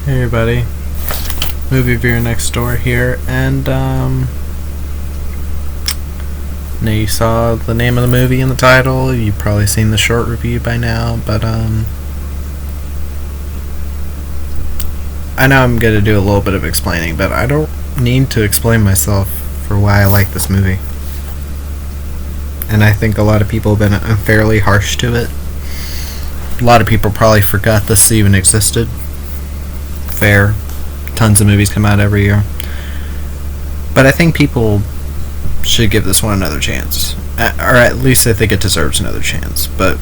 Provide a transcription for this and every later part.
Hey everybody, movie reviewer next door here, and now you saw the name of the movie in the title. You've probably seen the short review by now, but I know I'm gonna do a little bit of explaining, but I don't need to explain myself for why I like this movie. And I think a lot of people have been unfairly harsh to it. A lot of people probably forgot this even existed. Fair. Tons of movies come out every year. But I think people should give this one another chance. Or at least I think it deserves another chance. But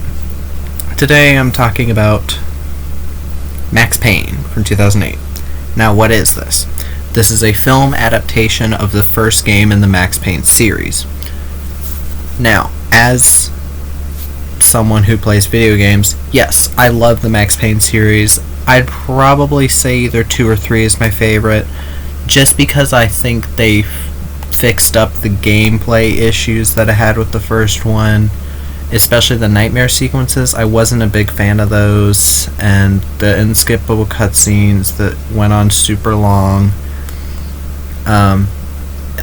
today I'm talking about Max Payne from 2008. Now, what is this? This is a film adaptation of the first game in the Max Payne series. Now, as someone who plays video games, yes, I love the Max Payne series. I'd probably say either 2 or 3 is my favorite, just because I think they fixed up the gameplay issues that I had with the first one, especially the nightmare sequences. I wasn't a big fan of those, and the unskippable cutscenes that went on super long.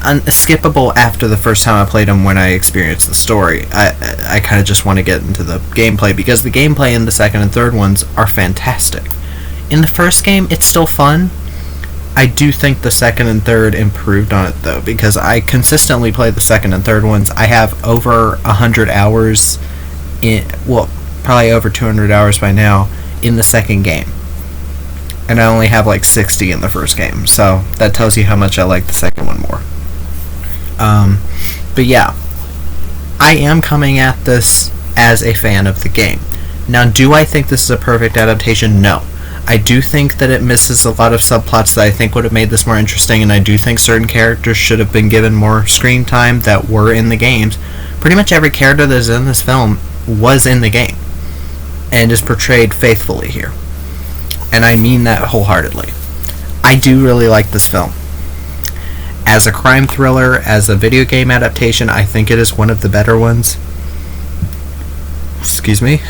Unskippable after the first time I played them when I experienced the story. I kind of just want to get into the gameplay, because the gameplay in the second and third ones are fantastic. In the first game, it's still fun. I do think the second and third improved on it, though, because I consistently play the second and third ones. I have over 100 hours probably over 200 hours by now in the second game. And I only have like 60 in the first game, so that tells you how much I like the second one more. But yeah, I am coming at this as a fan of the game. Now, do I think this is a perfect adaptation? No. I do think that it misses a lot of subplots that I think would have made this more interesting, and I do think certain characters should have been given more screen time that were in the games. Pretty much every character that is in this film was in the game, and is portrayed faithfully here. And I mean that wholeheartedly. I do really like this film. As a crime thriller, as a video game adaptation, I think it is one of the better ones. Excuse me.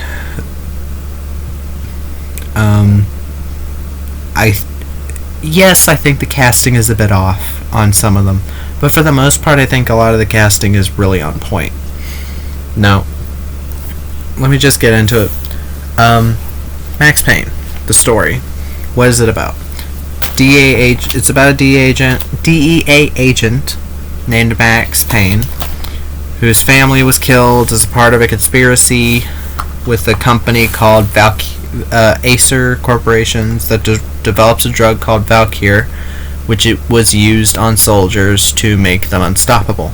I think the casting is a bit off on some of them, but for the most part, I think a lot of the casting is really on point. Now, let me just get into it. Max Payne, the story. What is it about? It's about a DEA agent named Max Payne, whose family was killed as part of a conspiracy with a company called Acer Corporations that develops a drug called Valkyr, which it was used on soldiers to make them unstoppable.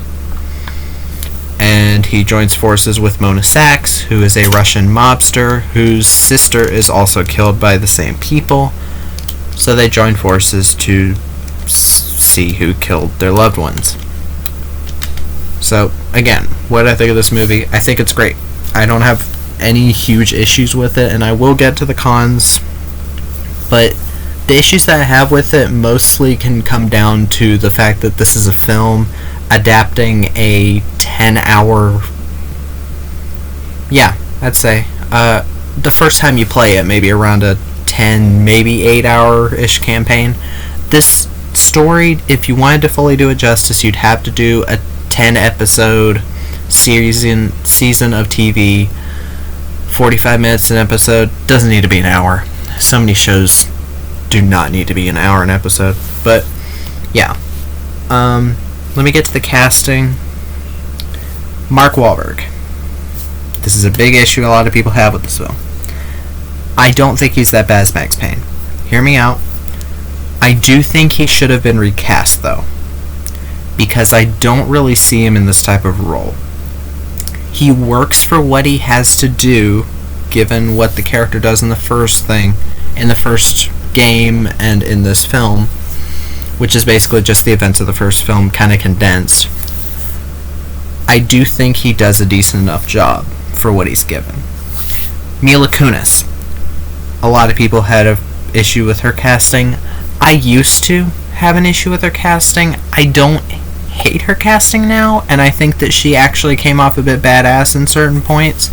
And he joins forces with Mona Sachs, who is a Russian mobster whose sister is also killed by the same people. So they join forces to see who killed their loved ones. So, again, what do I think of this movie? I think it's great. I don't have any huge issues with it, and I will get to the cons. But the issues that I have with it mostly can come down to the fact that this is a film adapting a 10-hour... Yeah, I'd say. The first time you play it, maybe around a 10, maybe 8-hour-ish campaign. This story, if you wanted to fully do it justice, you'd have to do a 10-episode season of TV, 45 minutes an episode. Doesn't need to be an hour. So many shows do not need to be an hour an episode. But, yeah. Let me get to the casting. Mark Wahlberg. This is a big issue a lot of people have with this film. I don't think he's that bad as Max Payne. Hear me out. I do think he should have been recast, though, because I don't really see him in this type of role. He works for what he has to do, given what the character does in the first game and in this film, which is basically just the events of the first film kind of condensed. I do think he does a decent enough job for what he's given. Mila Kunis. A lot of people had an issue with her casting. I used to have an issue with her casting. I don't hate her casting now, and I think that she actually came off a bit badass in certain points.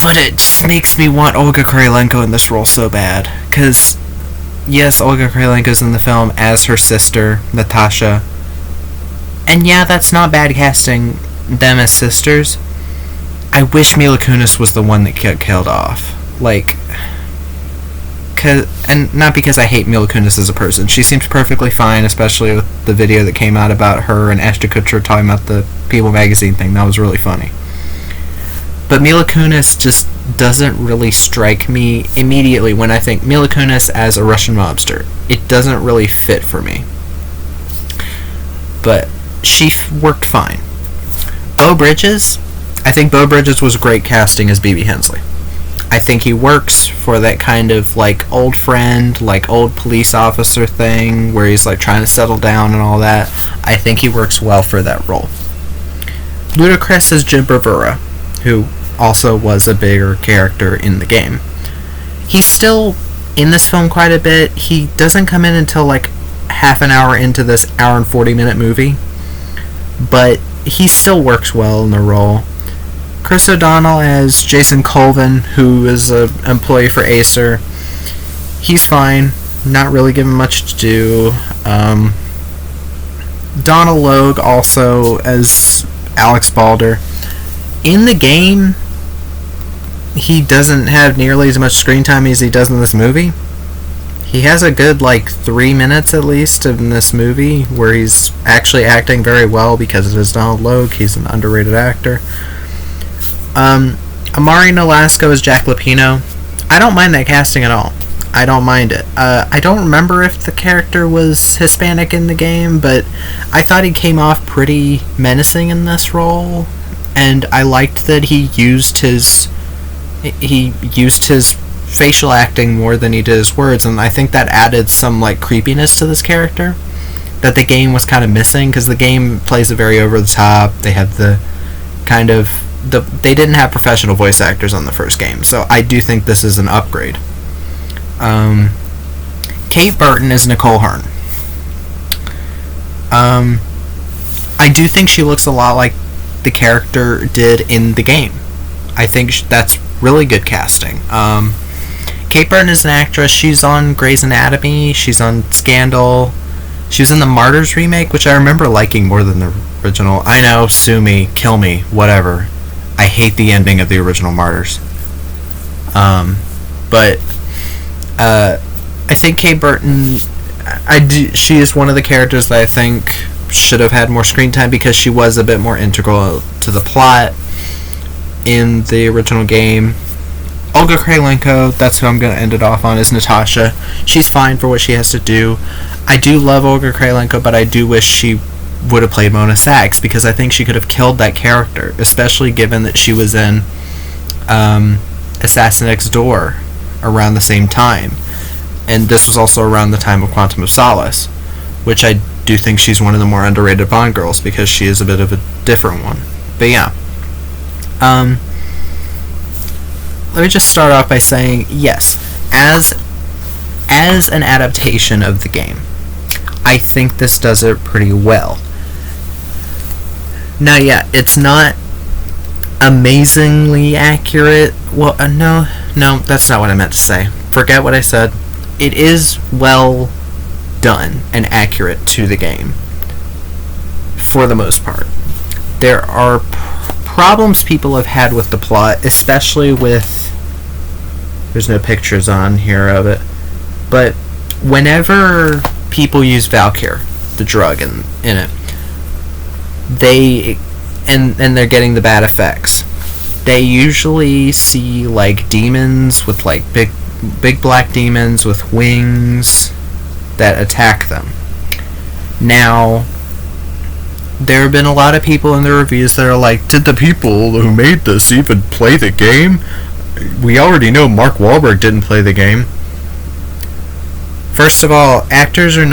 But it just makes me want Olga Kurylenko in this role so bad. Because, yes, Olga Kurylenko's in the film as her sister, Natasha. And yeah, that's not bad casting them as sisters. I wish Mila Kunis was the one that got killed off. Like, and not because I hate Mila Kunis as a person. She seems perfectly fine, especially with the video that came out about her and Ashton Kutcher talking about the People magazine thing. That was really funny. But Mila Kunis just doesn't really strike me immediately when I think Mila Kunis as a Russian mobster. It doesn't really fit for me. But she worked fine. Beau Bridges, I think Beau Bridges was great casting as B.B. Hensley. I think he works for that kind of like old friend, like old police officer thing where he's like trying to settle down and all that. I think he works well for that role. Ludacris as Jim Bravura, who also was a bigger character in the game. He's still in this film quite a bit. He doesn't come in until like half an hour into this hour and 40-minute movie, but he still works well in the role. Chris O'Donnell as Jason Colvin, who is an employee for Acer. He's fine, not really given much to do. Donald Logue also as Alex Balder. In the game, he doesn't have nearly as much screen time as he does in this movie. He has a good 3 minutes at least in this movie where he's actually acting very well because it is Donald Logue. He's an underrated actor. Amari Nolasco as Jack Lupino. I don't mind that casting at all. I don't mind it. I don't remember if the character was Hispanic in the game, but I thought he came off pretty menacing in this role, and I liked that he used his facial acting more than he did his words, and I think that added some creepiness to this character that the game was kind of missing, because the game plays it very over the top. They have they didn't have professional voice actors on the first game, so I do think this is an upgrade. Kate Burton is Nicole Hearn. I do think she looks a lot like the character did in the game. I think that's really good casting. Kate Burton is an actress. She's on Grey's Anatomy. She's on Scandal. She was in the Martyrs remake, which I remember liking more than the original. I know, sue me, kill me, whatever. I hate the ending of the original Martyrs. But I think Kate Burton, she is one of the characters that I think should have had more screen time because she was a bit more integral to the plot in the original game. Olga Kurylenko, that's who I'm going to end it off on, is Natasha. She's fine for what she has to do. I do love Olga Kurylenko, but I do wish she would have played Mona Sachs, because I think she could have killed that character, especially given that she was in Assassin Next Door around the same time. And this was also around the time of Quantum of Solace, which I do think she's one of the more underrated Bond girls because she is a bit of a different one. But yeah. Let me just start off by saying, yes, as an adaptation of the game, I think this does it pretty well. Now, yeah, it's not amazingly accurate. Well, no, that's not what I meant to say. Forget what I said. It is well done and accurate to the game, for the most part. There are problems people have had with the plot, especially with... There's no pictures on here of it. But whenever people use Valkyr, the drug in it, and they're getting the bad effects, they usually see demons with big black demons with wings that attack them. Now, there have been a lot of people in the reviews that are like, did the people who made this even play the game? We already know Mark Wahlberg didn't play the game. First of all, actors do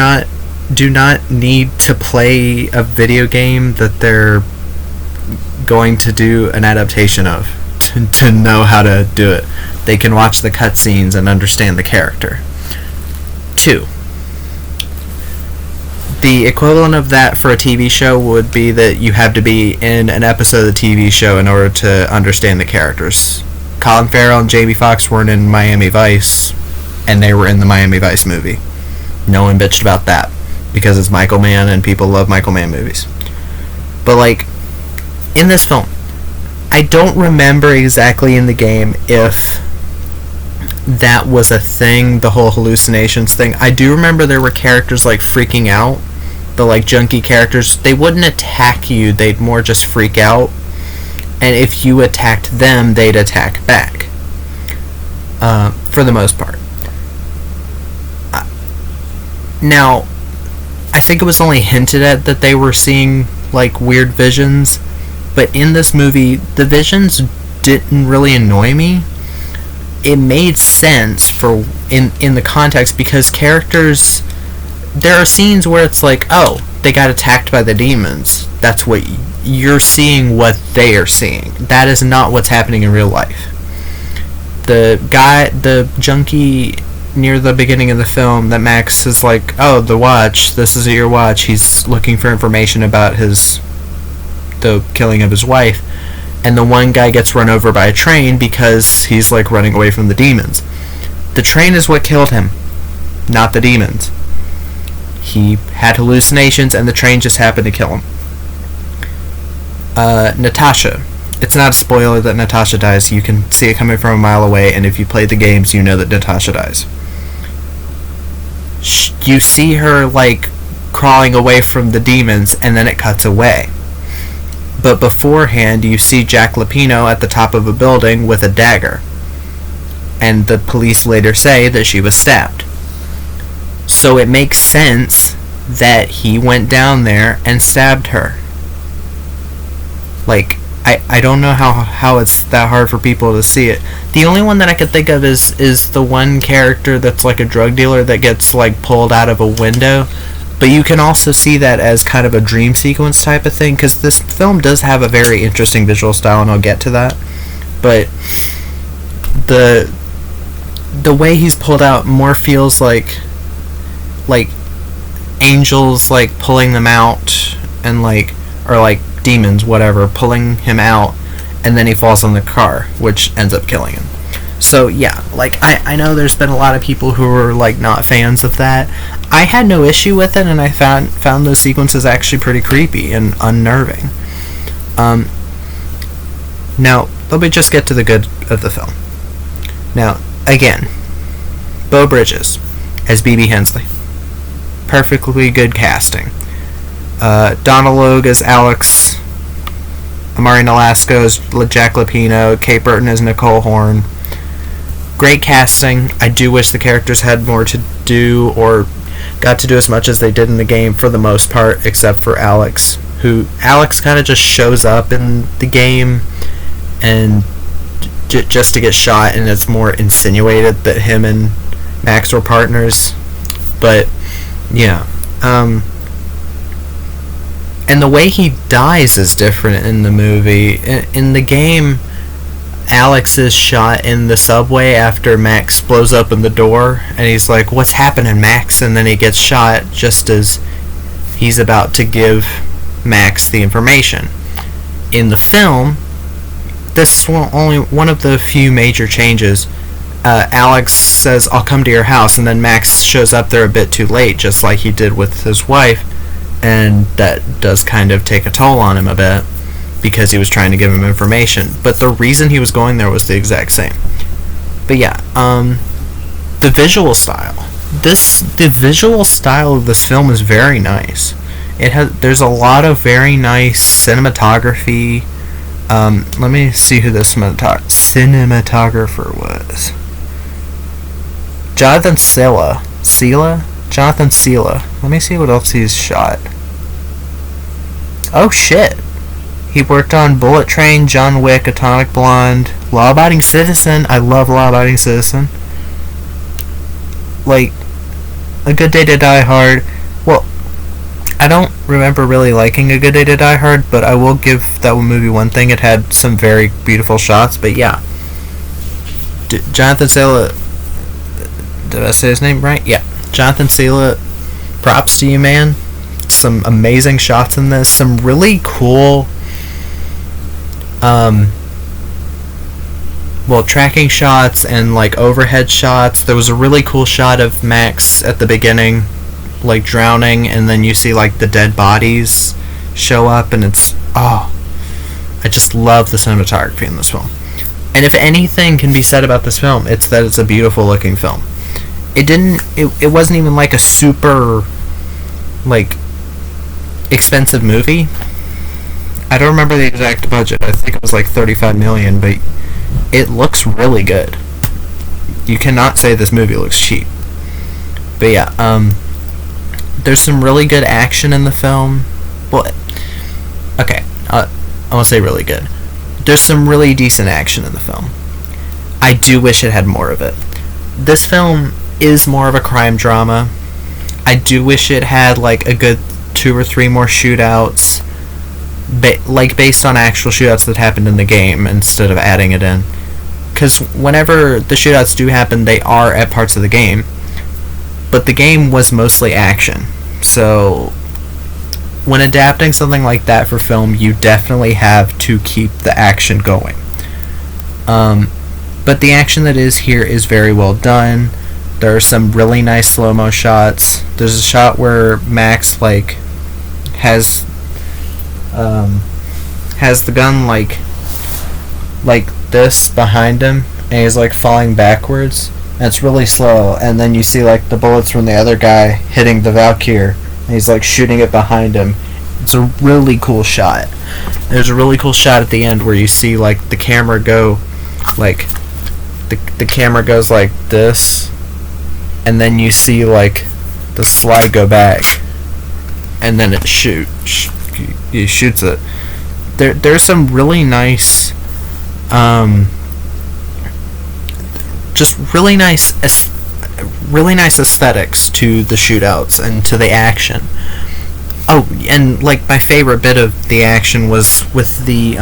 not need to play a video game that they're going to do an adaptation of to know how to do it. They can watch the cutscenes and understand the character. 2. The equivalent of that for a TV show would be that you have to be in an episode of the TV show in order to understand the characters' Colin Farrell and Jamie Foxx weren't in Miami Vice, and they were in the Miami Vice movie. No one bitched about that, because it's Michael Mann, and people love Michael Mann movies. But, like, in this film, I don't remember exactly in the game if that was a thing, the whole hallucinations thing. I do remember there were characters, like, freaking out. The, like, junkie characters. They wouldn't attack you, they'd more just freak out. And if you attacked them, they'd attack back. For the most part. Now, I think it was only hinted at that they were seeing, like, weird visions. But in this movie, the visions didn't really annoy me. It made sense for in the context, because characters, there are scenes where it's like, oh, they got attacked by the demons. That's what you're seeing, what they are seeing. That is not what's happening in real life. The junkie near the beginning of the film that Max is like, oh, the watch, this is your watch. He's looking for information about the killing of his wife, and the one guy gets run over by a train because he's, like, running away from the demons. The train is what killed him, not the demons. He had hallucinations, and the train just happened to kill him. Natasha. It's not a spoiler that Natasha dies. You can see it coming from a mile away, and if you play the games, you know that Natasha dies. You see her, like, crawling away from the demons, and then it cuts away. But beforehand, you see Jack Lapino at the top of a building with a dagger. And the police later say that she was stabbed. So it makes sense that he went down there and stabbed her. Like, I don't know how it's that hard for people to see it. The only one that I could think of is the one character that's like a drug dealer that gets, like, pulled out of a window. But you can also see that as kind of a dream sequence type of thing, because this film does have a very interesting visual style, and I'll get to that. But the way he's pulled out more feels like angels, like, pulling them out, and, like, or, like, demons, whatever, pulling him out, and then he falls on the car, which ends up killing him. So, yeah, like, I know there's been a lot of people who are, like, not fans of that. I had no issue with it, and I found those sequences actually pretty creepy and unnerving. Now, let me just get to the good of the film. Now, again, Beau Bridges as B.B. Hensley. Perfectly good casting. Donald Logue as Alex. Amari Nolasco as Jack Lapino. Kate Burton as Nicole Horn. Great casting. I do wish the characters had more to do, or got to do as much as they did in the game for the most part, except for Alex. Alex kind of just shows up in the game and just to get shot, and it's more insinuated that him and Max were partners. But, yeah. And the way he dies is different in the movie. In the game, Alex is shot in the subway after Max blows open the door, and he's like, what's happening, Max? And then he gets shot just as he's about to give Max the information. In the film, this is only one of the few major changes. Alex says, I'll come to your house, and then Max shows up there a bit too late, just like he did with his wife, and that does kind of take a toll on him a bit, because he was trying to give him information. But the reason he was going there was the exact same. But yeah, the visual style. The visual style of this film is very nice. There's a lot of very nice cinematography. Let me see who the cinematographer was. Jonathan Sela. Jonathan Sela. Let me see what else he's shot. Oh shit. He worked on Bullet Train, John Wick, Atomic Blonde, Law Abiding Citizen. I love Law Abiding Citizen. Like, A Good Day to Die Hard. Well, I don't remember really liking A Good Day to Die Hard, but I will give that movie one thing. It had some very beautiful shots, but yeah. Jonathan Sela. Did I say his name right? Yeah. Jonathan Sela, props to you, man. Some amazing shots in this. Some really cool well, tracking shots and like overhead shots. There was a really cool shot of Max at the beginning, like drowning, and then you see like the dead bodies show up, and it's I just love the cinematography in this film. And if anything can be said about this film, it's that it's a beautiful looking film. It wasn't even like a super like expensive movie. I don't remember the exact budget. I think it was like 35 million, but it looks really good. You cannot say this movie looks cheap. But yeah, there's some really good action in the film. Well, okay, I won't say really good. There's some really decent action in the film. I do wish it had more of it. This film is more of a crime drama. I do wish it had like a good 2 or 3 more shootouts, like based on actual shootouts that happened in the game instead of adding it in. Because whenever the shootouts do happen, they are at parts of the game, but the game was mostly action. So when adapting something like that for film, you definitely have to keep the action going. But the action that is here is very well done. There are some really nice slow-mo shots. There's a shot where Max like has the gun like this behind him, and he's like falling backwards, and it's really slow, and then you see like the bullets from the other guy hitting the Valkyrie, and he's like shooting it behind him. It's a really cool shot. There's a really cool shot at the end where you see like the camera go like the camera goes like this, and then you see like the slide go back, and then it shoots it. There's some really nice just really nice aesthetics to the shootouts and to the action. Oh, and like my favorite bit of the action was with the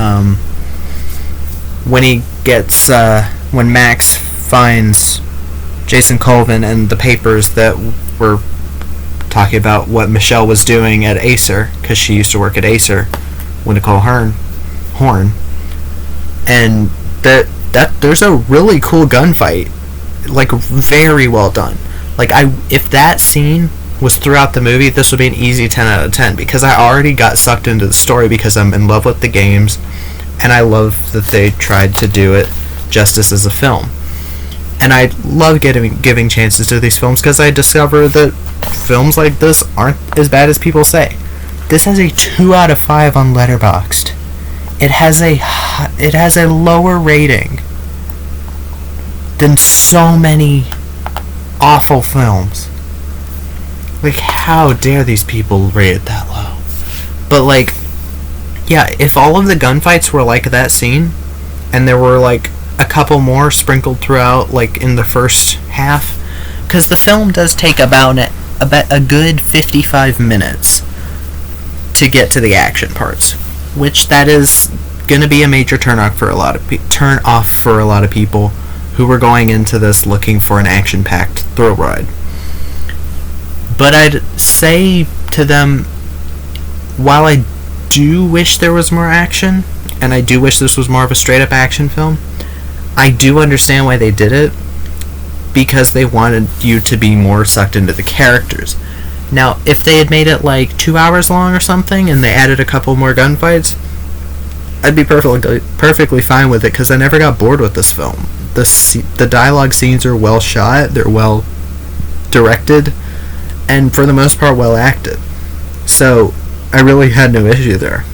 when Max finds Jason Colvin and the papers that were talking about what Michelle was doing at Acer, because she used to work at Acer with Nicole Horn, and that there's a really cool gunfight, like very well done. Like if that scene was throughout the movie, this would be an easy 10 out of 10, because I already got sucked into the story because I'm in love with the games, and I love that they tried to do it justice as a film. And I love giving chances to these films, because I discover that films like this aren't as bad as people say. This has a 2 out of 5 on Letterboxd. It has a lower rating than so many awful films. Like, how dare these people rate it that low? But like, yeah, if all of the gunfights were like that scene, and there were like a couple more sprinkled throughout, like in the first half, because the film does take about a good 55 minutes to get to the action parts, which that is gonna be a major turn off for a lot of people who were going into this looking for an action-packed thrill ride. But I'd say to them, while I do wish there was more action, and I do wish this was more of a straight-up action film, I do understand why they did it, because they wanted you to be more sucked into the characters. Now, if they had made it like 2 hours long or something, and they added a couple more gunfights, I'd be perfectly fine with it, because I never got bored with this film. The dialogue scenes are well shot, they're well directed, and for the most part well acted. So I really had no issue there.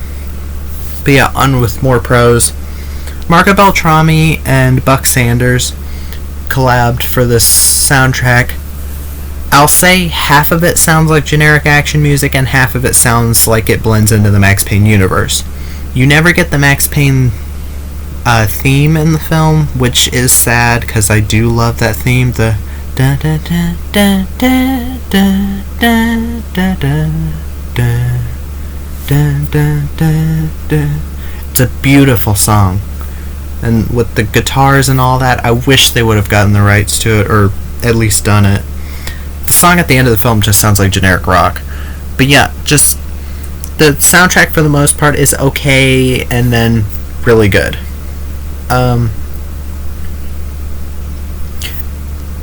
But yeah, on with more pros. Marco Beltrami and Buck Sanders collabed for this soundtrack. I'll say half of it sounds like generic action music, and half of it sounds like it blends into the Max Payne universe. You never get the Max Payne theme in the film, which is sad, because I do love that theme. The da da da da da da da da da da da. It's a beautiful song, and with the guitars and all that, I wish they would have gotten the rights to it, or at least done it. The song at the end of the film just sounds like generic rock. But yeah, just the soundtrack for the most part is okay, and then really good.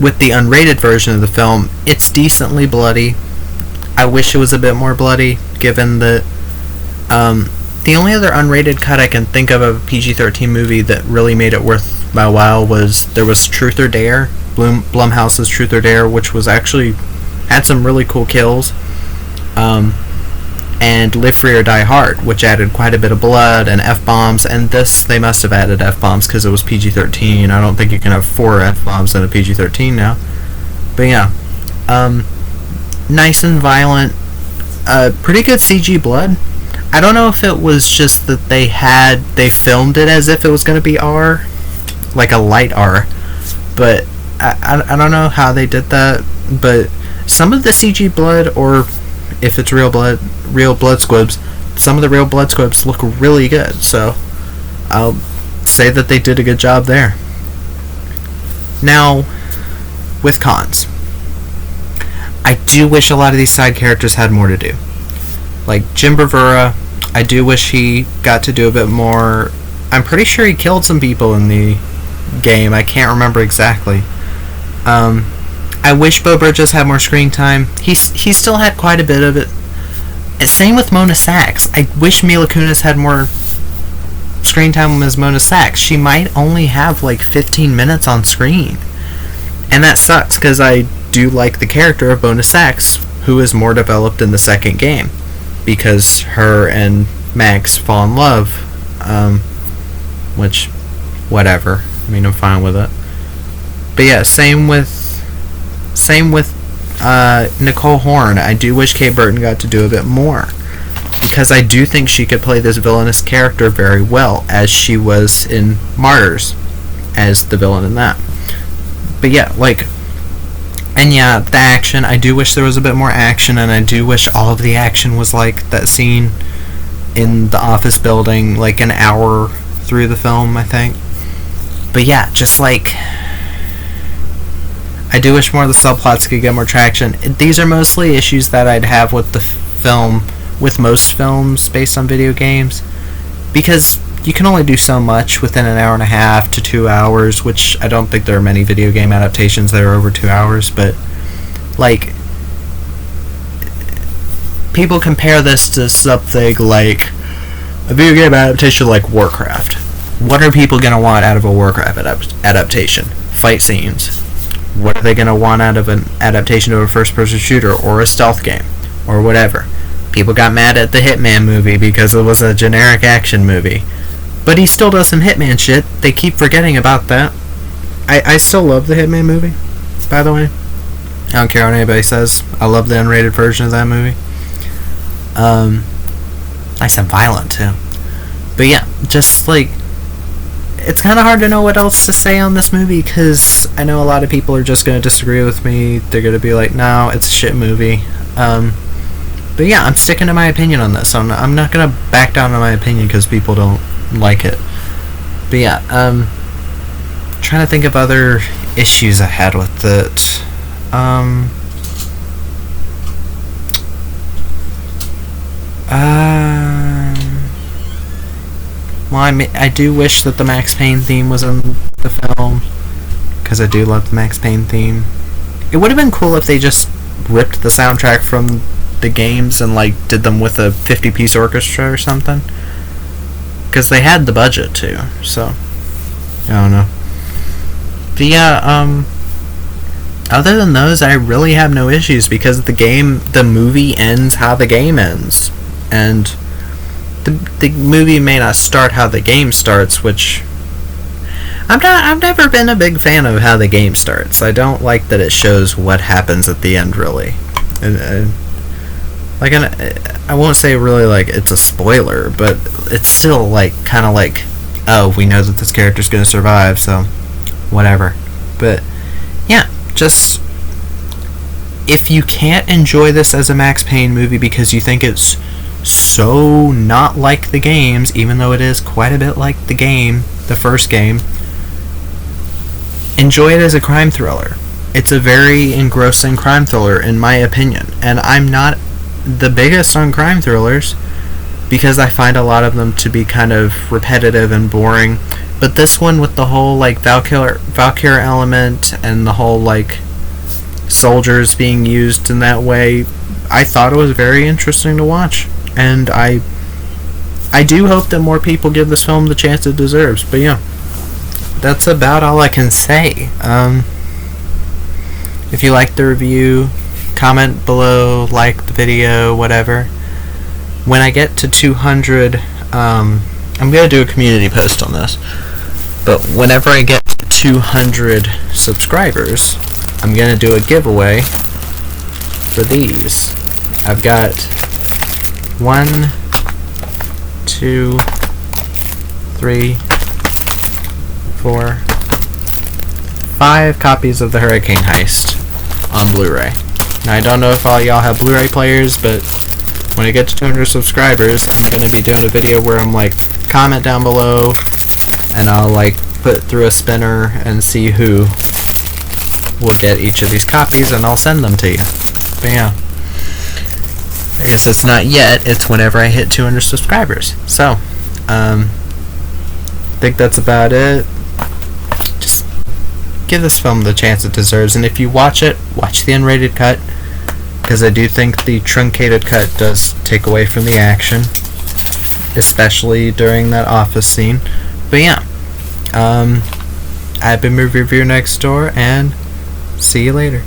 with the unrated version of the film, it's decently bloody. I wish it was a bit more bloody, given that the only other unrated cut I can think of a PG-13 movie that really made it worth my while was Truth or Dare, Blumhouse's Truth or Dare, which was actually had some really cool kills, and Live Free or Die Hard, which added quite a bit of blood and F-bombs, and this, they must have added F-bombs because it was PG-13. I don't think you can have 4 F-bombs in a PG-13 now. But yeah, nice and violent, pretty good CG blood. I don't know if it was just that they filmed it as if it was going to be R, like a light R, but I don't know how they did that, but some of the CG blood, or if it's real blood squibs, some of the real blood squibs look really good, so I'll say that they did a good job there. Now, with cons, I do wish a lot of these side characters had more to do. Like Jim Bravura, I do wish he got to do a bit more. I'm pretty sure he killed some people in the game. I can't remember exactly. I wish Beau Bridges had more screen time. He still had quite a bit of it. Same with Mona Sachs. I wish Mila Kunis had more screen time as Mona Sachs. She might only have like 15 minutes on screen. And that sucks, because I do like the character of Mona Sachs, who is more developed in the second game, because her and Max fall in love, which, whatever. I mean, I'm fine with it. But yeah, same with Nicole Horn. I do wish Kate Burton got to do a bit more, because I do think she could play this villainous character very well, as she was in Martyrs as the villain in that. But yeah, and yeah, the action, I do wish there was a bit more action, and I do wish all of the action was like that scene in the office building, like an hour through the film, I think. But yeah, just I do wish more of the subplots could get more traction. These are mostly issues that I'd have with the film, with most films based on video games, because you can only do so much within an hour and a half to 2 hours, which I don't think there are many video game adaptations that are over 2 hours, but people compare this to something like a video game adaptation like Warcraft. What are people going to want out of a Warcraft adaptation? Fight scenes. What are they going to want out of an adaptation of a first-person shooter or a stealth game or whatever? People got mad at the Hitman movie because it was a generic action movie. But he still does some Hitman shit. They keep forgetting about that. I still love the Hitman movie, by the way. I don't care what anybody says. I love the unrated version of that movie. Nice and violent, too. But yeah, just it's kind of hard to know what else to say on this movie, because I know a lot of people are just going to disagree with me. They're going to be like, no, it's a shit movie. But yeah, I'm sticking to my opinion on this. I'm not going to back down on my opinion because people don't like it. But yeah, trying to think of other issues I had with it. Well, I do wish that the Max Payne theme was in the film, because I do love the Max Payne theme. It would have been cool if they just ripped the soundtrack from the games and did them with a 50-piece orchestra or something, because they had the budget too. So I don't know. But yeah, other than those, I really have no issues, because the movie ends how the game ends, and the movie may not start how the game starts, which I've never been a big fan of how the game starts. I don't like that it shows what happens at the end, really. And I won't say really it's a spoiler, but it's still kind of oh, we know that this character's gonna survive, so whatever. But yeah, just if you can't enjoy this as a Max Payne movie because you think it's so not like the games, even though it is quite a bit like the game, the first game, enjoy it as a crime thriller. It's a very engrossing crime thriller, in my opinion, and I'm not the biggest on crime thrillers, because I find a lot of them to be kind of repetitive and boring, But this one with the whole like Valkyr element and the whole like soldiers being used in that way, I thought it was very interesting to watch, and I do hope that more people give this film the chance it deserves. But yeah, that's about all I can say. If you liked the review, comment below, like the video, whatever. When I get to 200, I'm going to do a community post on this. But whenever I get to 200 subscribers, I'm going to do a giveaway for these. I've got 1, 2, 3, 4, 5 copies of the Hurricane Heist on Blu-ray. Now, I don't know if all y'all have Blu-ray players, but when I get to 200 subscribers, I'm going to be doing a video where I'm like, comment down below, and I'll like put through a spinner and see who will get each of these copies, and I'll send them to you. But yeah, I guess it's not yet, it's whenever I hit 200 subscribers. So, I think that's about it. Just give this film the chance it deserves, and if you watch it, watch the unrated cut, because I do think the truncated cut does take away from the action, especially during that office scene. But yeah, I've been Movie Reviewer Next Door, and see you later.